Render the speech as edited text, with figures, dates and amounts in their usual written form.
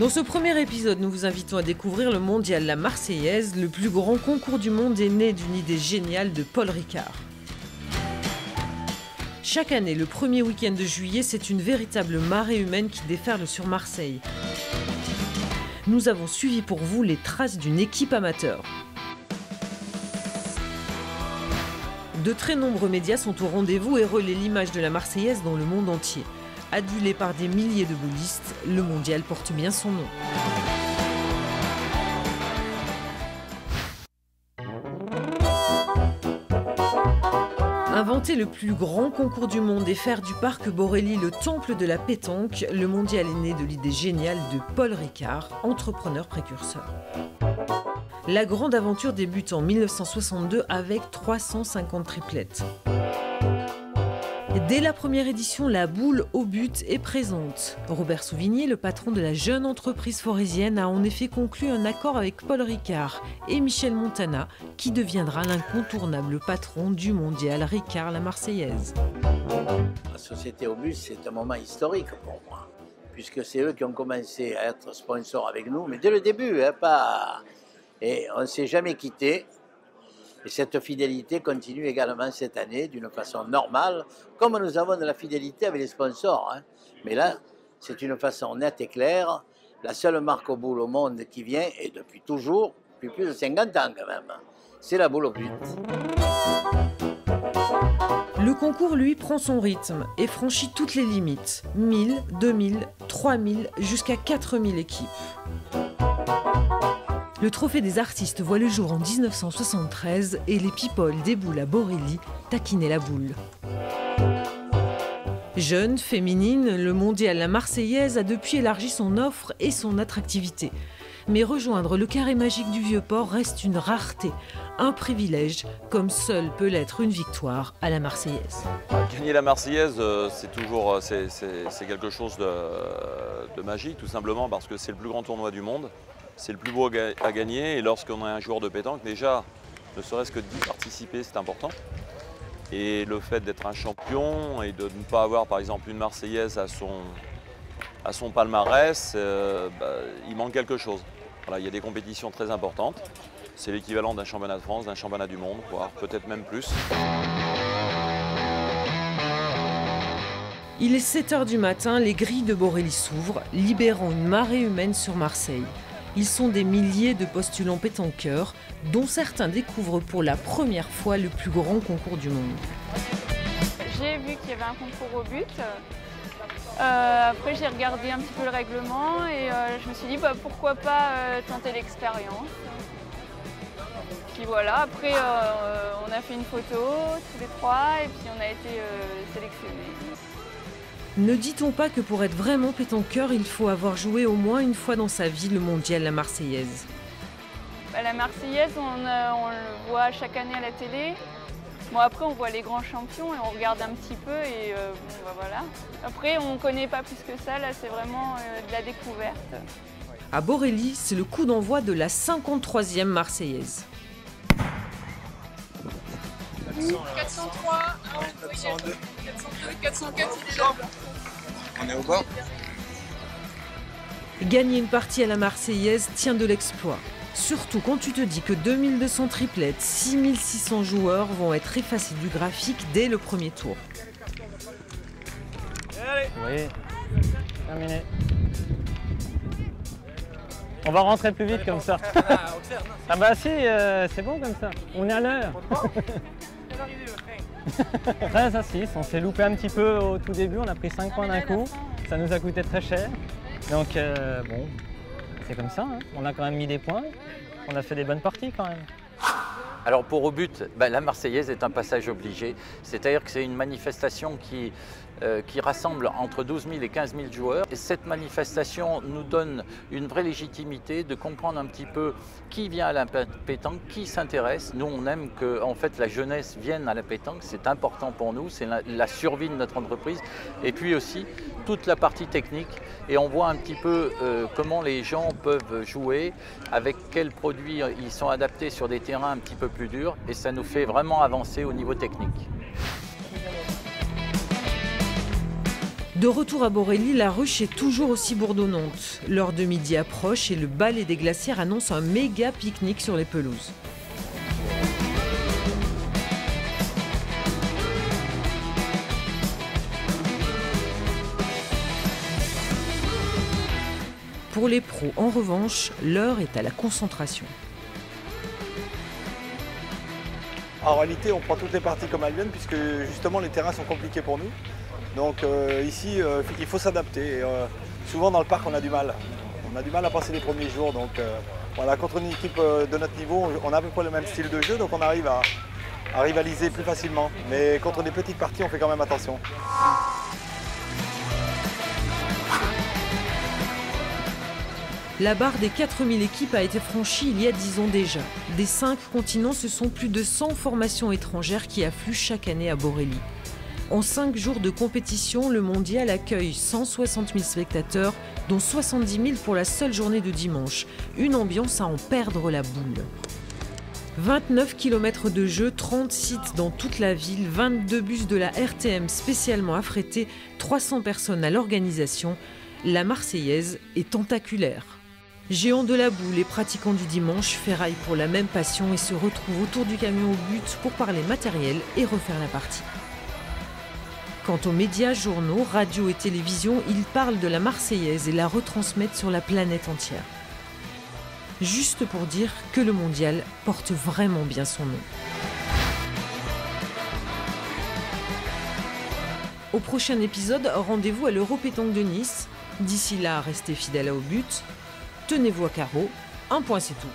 Dans ce premier épisode, nous vous invitons à découvrir le mondial La Marseillaise. Le plus grand concours du monde est né d'une idée géniale de Paul Ricard. Chaque année, le premier week-end de juillet, c'est une véritable marée humaine qui déferle sur Marseille. Nous avons suivi pour vous les traces d'une équipe amateur. De très nombreux médias sont au rendez-vous et relaient l'image de la Marseillaise dans le monde entier. Adulé par des milliers de boulistes, le mondial porte bien son nom. Inventer le plus grand concours du monde et faire du parc Borély le temple de la pétanque, le mondial est né de l'idée géniale de Paul Ricard, entrepreneur précurseur. La grande aventure débute en 1962 avec 350 triplettes. Dès la première édition, la boule au but est présente. Robert Souvigné, le patron de la jeune entreprise forésienne, a en effet conclu un accord avec Paul Ricard et Michel Montana, qui deviendra l'incontournable patron du mondial Ricard La Marseillaise. La société au but, c'est un moment historique pour moi, puisque c'est eux qui ont commencé à être sponsors avec nous, mais dès le début, Et on ne s'est jamais quitté. Et cette fidélité continue également cette année d'une façon normale, comme nous avons de la fidélité avec les sponsors. Mais là, c'est une façon nette et claire. La seule marque aux boules au monde qui vient, et depuis toujours, depuis plus de 50 ans quand même, c'est la boule au but. Le concours, lui, prend son rythme et franchit toutes les limites. 1000, 2000, 3000, jusqu'à 4000 équipes. Le trophée des artistes voit le jour en 1973 et les people des boules à Borély taquinaient la boule. Jeune, féminine, le mondial La Marseillaise a depuis élargi son offre et son attractivité. Mais rejoindre le carré magique du Vieux-Port reste une rareté, un privilège, comme seule peut l'être une victoire à la Marseillaise. Gagner la Marseillaise, c'est quelque chose de magique, tout simplement parce que c'est le plus grand tournoi du monde. C'est le plus beau à gagner et lorsqu'on est un joueur de pétanque, déjà, ne serait-ce que d'y participer, c'est important. Et le fait d'être un champion et de ne pas avoir par exemple une Marseillaise à son palmarès, il manque quelque chose. Voilà, il y a des compétitions très importantes. C'est l'équivalent d'un championnat de France, d'un championnat du monde, voire peut-être même plus. Il est 7 h du matin, les grilles de Borély s'ouvrent, libérant une marée humaine sur Marseille. Ils sont des milliers de postulants pétanqueurs, dont certains découvrent pour la première fois le plus grand concours du monde. J'ai vu qu'il y avait un concours au but. Après, j'ai regardé un petit peu le règlement et je me suis dit pourquoi pas tenter l'expérience. Puis voilà, après on a fait une photo tous les trois et puis on a été sélectionnés. Ne dit-on pas que pour être vraiment pétanqueur, il faut avoir joué au moins une fois dans sa vie le mondial La Marseillaise? La Marseillaise, on le voit chaque année à la télé. Bon, après, on voit les grands champions et on regarde un petit peu et voilà. Après, on ne connaît pas plus que ça, là c'est vraiment de la découverte. À Borély, c'est le coup d'envoi de la 53e Marseillaise. 403, 402, 404, il est là. On est au bord. Gagner une partie à la Marseillaise tient de l'exploit. Surtout quand tu te dis que 2200 triplettes, 6600 joueurs vont être effacés du graphique dès le premier tour. Oui, terminé. On va rentrer plus vite comme ça. Ah bah si, c'est bon comme ça. On est à l'heure. 13 à 6, on s'est loupé un petit peu au tout début, on a pris 5 points d'un coup. Ça nous a coûté très cher. Donc bon, c'est comme ça, hein. On a quand même mis des points. On a fait des bonnes parties quand même. Alors pour au but, la Marseillaise est un passage obligé. C'est-à-dire que c'est une manifestation qui rassemble entre 12 000 et 15 000 joueurs. Et cette manifestation nous donne une vraie légitimité de comprendre un petit peu qui vient à la pétanque, qui s'intéresse. Nous, on aime que en fait, la jeunesse vienne à la pétanque. C'est important pour nous, c'est la survie de notre entreprise. Et puis aussi, toute la partie technique. Et on voit un petit peu comment les gens peuvent jouer, avec quels produits ils sont adaptés sur des terrains un petit peu plus durs. Et ça nous fait vraiment avancer au niveau technique. De retour à Borély, la ruche est toujours aussi bourdonnante. L'heure de midi approche et le balai des glacières annonce un méga pique-nique sur les pelouses. Pour les pros, en revanche, l'heure est à la concentration. En réalité, on prend toutes les parties comme elles viennent puisque justement les terrains sont compliqués pour nous. Donc ici, il faut s'adapter. Souvent dans le parc, on a du mal. On a du mal à passer les premiers jours. Donc voilà, contre une équipe de notre niveau, on a à peu près le même style de jeu, donc on arrive à rivaliser plus facilement. Mais contre des petites parties, on fait quand même attention. La barre des 4000 équipes a été franchie il y a 10 ans déjà. Des 5 continents, ce sont plus de 100 formations étrangères qui affluent chaque année à Borély. En 5 jours de compétition, le mondial accueille 160 000 spectateurs, dont 70 000 pour la seule journée de dimanche. Une ambiance à en perdre la boule. 29 km de jeu, 30 sites dans toute la ville, 22 bus de la RTM spécialement affrétés, 300 personnes à l'organisation. La Marseillaise est tentaculaire. Géants de la boue, les pratiquants du dimanche ferraillent pour la même passion et se retrouvent autour du camion au but pour parler matériel et refaire la partie. Quant aux médias, journaux, radio et télévision, ils parlent de la Marseillaise et la retransmettent sur la planète entière. Juste pour dire que le mondial porte vraiment bien son nom. Au prochain épisode, rendez-vous à l'Euro-Pétanque de Nice. D'ici là, restez fidèles au but. Tenez-vous à carreau, un point c'est tout.